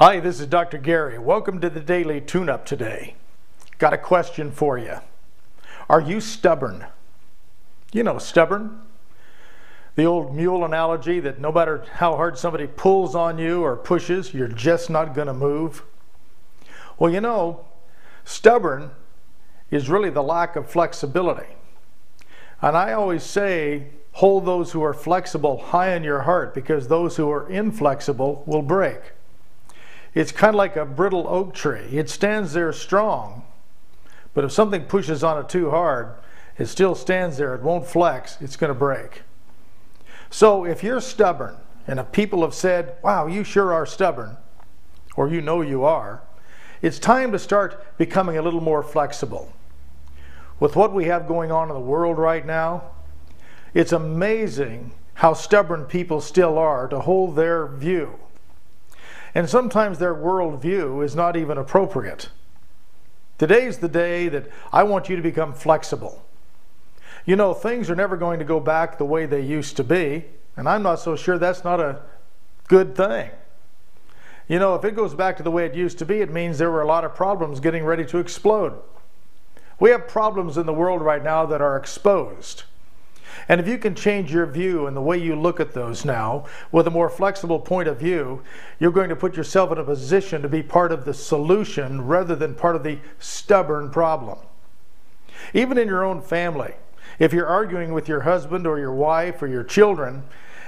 Hi, this is Dr. Gary. Welcome to the Daily Tune-Up today. Got a question for you. Are you stubborn? You know, stubborn? The old mule analogy that no matter how hard somebody pulls on you or pushes, you're just not going to move. Well, you know, stubborn is really the lack of flexibility. And I always say, hold those who are flexible high in your heart, because those who are inflexible will break. It's kind of like a brittle oak tree. It stands there strong, but if something pushes on it too hard, it still stands there. It won't flex. It's going to break. So if you're stubborn, and if people have said, wow, you sure are stubborn, or you know you are, it's time to start becoming a little more flexible. With what we have going on in the world right now, it's amazing how stubborn people still are to hold their view. And sometimes their worldview is not even appropriate. Today's the day that I want you to become flexible. You know, things are never going to go back the way they used to be, and I'm not so sure that's not a good thing. You know, if it goes back to the way it used to be, it means there were a lot of problems getting ready to explode. We have problems in the world right now that are exposed. And if you can change your view and the way you look at those now with a more flexible point of view, you're going to put yourself in a position to be part of the solution rather than part of the stubborn problem. Even in your own family, if you're arguing with your husband or your wife or your children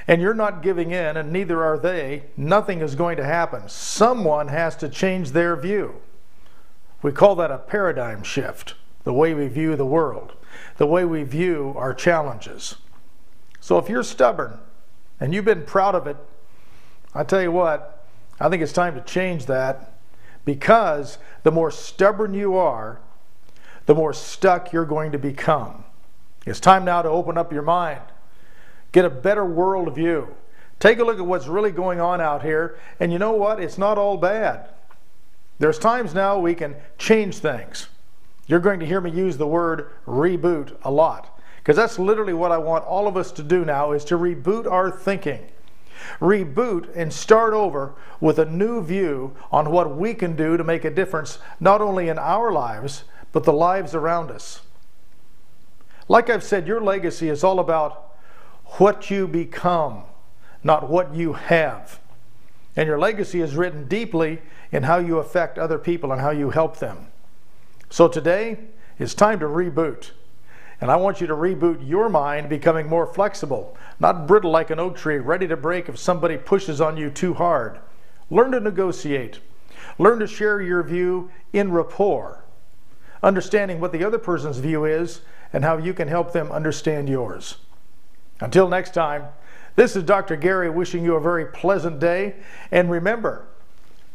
and you're not giving in and neither are they, nothing is going to happen. Someone has to change their view. We call that a paradigm shift, the way we view the world, the way we view our challenges. So if you're stubborn and you've been proud of it, I tell you what, I think it's time to change that, because the more stubborn you are, the more stuck you're going to become. It's time now to open up your mind, get a better world view, take a look at what's really going on out here, and you know what? It's not all bad. There's times now we can change things. You're going to hear me use the word reboot a lot, because that's literally what I want all of us to do now, is to reboot our thinking. Reboot and start over with a new view on what we can do to make a difference, not only in our lives, but the lives around us. Like I've said, your legacy is all about what you become, not what you have. And your legacy is written deeply in how you affect other people and how you help them. So today, it's time to reboot. And I want you to reboot your mind, becoming more flexible, not brittle like an oak tree, ready to break if somebody pushes on you too hard. Learn to negotiate. Learn to share your view in rapport, understanding what the other person's view is and how you can help them understand yours. Until next time, this is Dr. Gary wishing you a very pleasant day. And remember,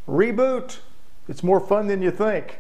reboot. It's more fun than you think.